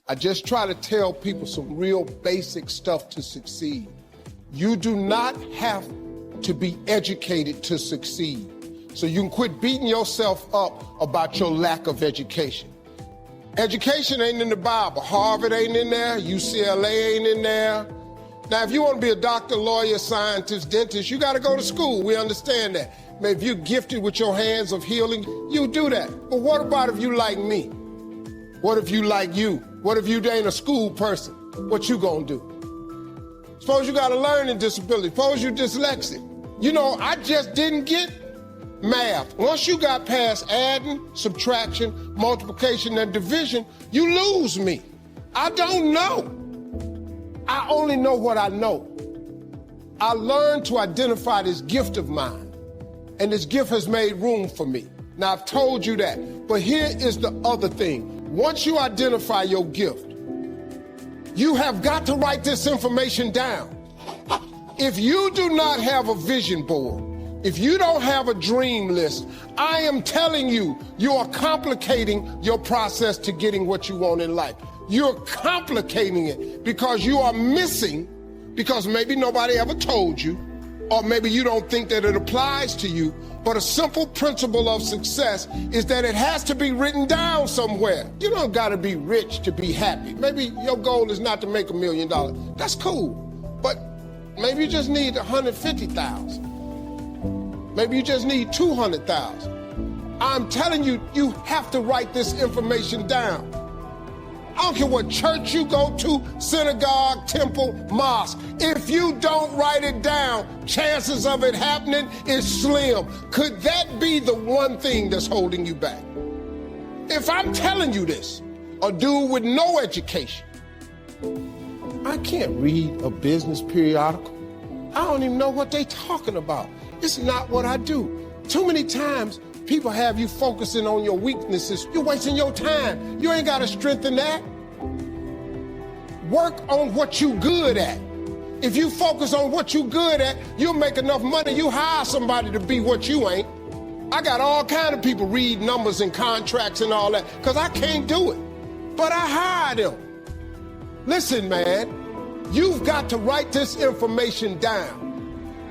I just try to tell people some real basic stuff to succeed. You do not have to be educated to succeed. So you can quit beating yourself up about your lack of education. Education ain't in the Bible. Harvard ain't in there. UCLA ain't in there. Now, if you want to be a doctor, lawyer, scientist, dentist, you got to go to school. We understand that. If you're gifted with your hands of healing, you do that. But what about if you like me? What if you like you? What if you ain't a school person? What you gonna do? Suppose you got a learning disability. Suppose you dyslexic. You know, I just didn't get math. Once you got past adding, subtraction, multiplication, and division, you lose me. I don't know. I only know what I know. I learned to identify this gift of mine, and this gift has made room for me. Now, I've told you that, but here is the other thing. Once you identify your gift, you have got to write this information down. If you do not have a vision board, if you don't have a dream list, I am telling you, you are complicating your process to getting what you want in life. You're complicating it because you are missing, because maybe nobody ever told you, or maybe you don't think that it applies to you, but a simple principle of success is that it has to be written down somewhere. You don't gotta be rich to be happy. Maybe your goal is not to make $1 million. That's cool, but maybe you just need 150,000. Maybe you just need 200,000. I'm telling you, you have to write this information down. I don't care what church you go to, synagogue, temple, mosque. If you don't write it down, chances of it happening is slim. Could that be the one thing that's holding you back? If I'm telling you this, a dude with no education, I can't read a business periodical. I don't even know what they're talking about. It's not what I do. Too many times, people have you focusing on your weaknesses. You're wasting your time. You ain't got to strengthen that. Work on what you good at. If you focus on what you good at, you'll make enough money. You hire somebody to be what you ain't. I got all kind of people read numbers and contracts and all that because I can't do it. But I hire them. Listen, man, you've got to write this information down.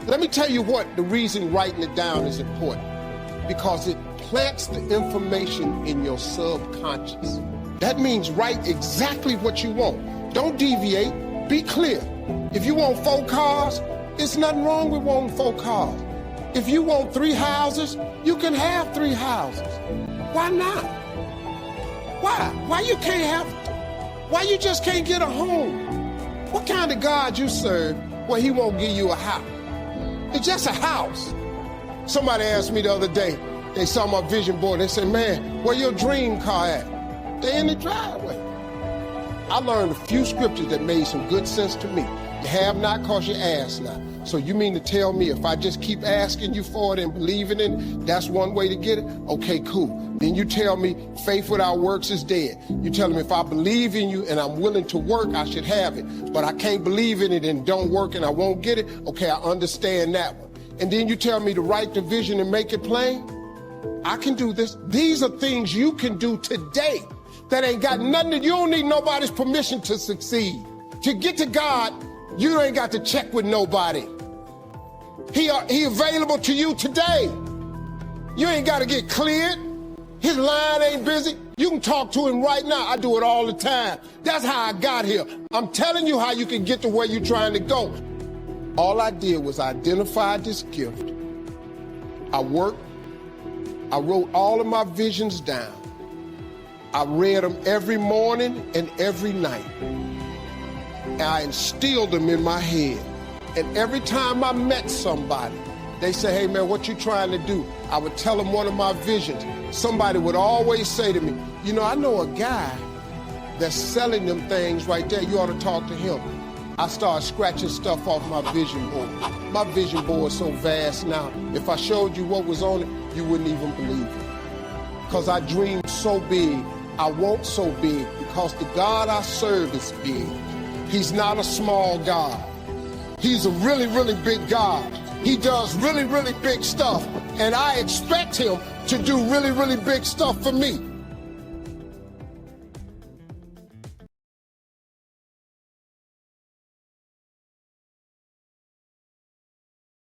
Let me tell you what the reason writing it down is important. Because it plants the information in your subconscious. That means write exactly what you want. Don't deviate, be clear. If you want 4 cars, it's nothing wrong with wanting 4 cars. If you want 3 houses, you can have 3 houses. Why not? Why? Why you can't have, why you just can't get a home? What kind of God you serve where he won't give you a house? It's just a house. Somebody asked me the other day, they saw my vision board, they said, man, where your dream car at? They in the driveway. I learned a few scriptures that made some good sense to me. You have not cause you ask not. So you mean to tell me if I just keep asking you for it and believing in it, that's one way to get it? Okay, cool. Then you tell me faith without works is dead. You tell me if I believe in you and I'm willing to work, I should have it. But I can't believe in it and don't work and I won't get it. Okay, I understand that one. And then you tell me to write the vision and make it plain. I can do this. These are things you can do today that ain't got nothing. You don't need nobody's permission to succeed. To get to God, you ain't got to check with nobody. He available to you today. You ain't got to get cleared. His line ain't busy. You can talk to him right now. I do it all the time. That's how I got here. I'm telling you how you can get to where you're trying to go. All I did was identify this gift. I worked. I wrote all of my visions down. I read them every morning and every night. And I instilled them in my head. And every time I met somebody, they say, hey man, what you trying to do? I would tell them one of my visions. Somebody would always say to me, you know, I know a guy that's selling them things right there. You ought to talk to him. I started scratching stuff off my vision board. My vision board is so vast now. If I showed you what was on it, you wouldn't even believe it. Because I dream so big, I want so big, because the God I serve is big. He's not a small God. He's a really, really big God. He does really, really big stuff. And I expect him to do really, really big stuff for me.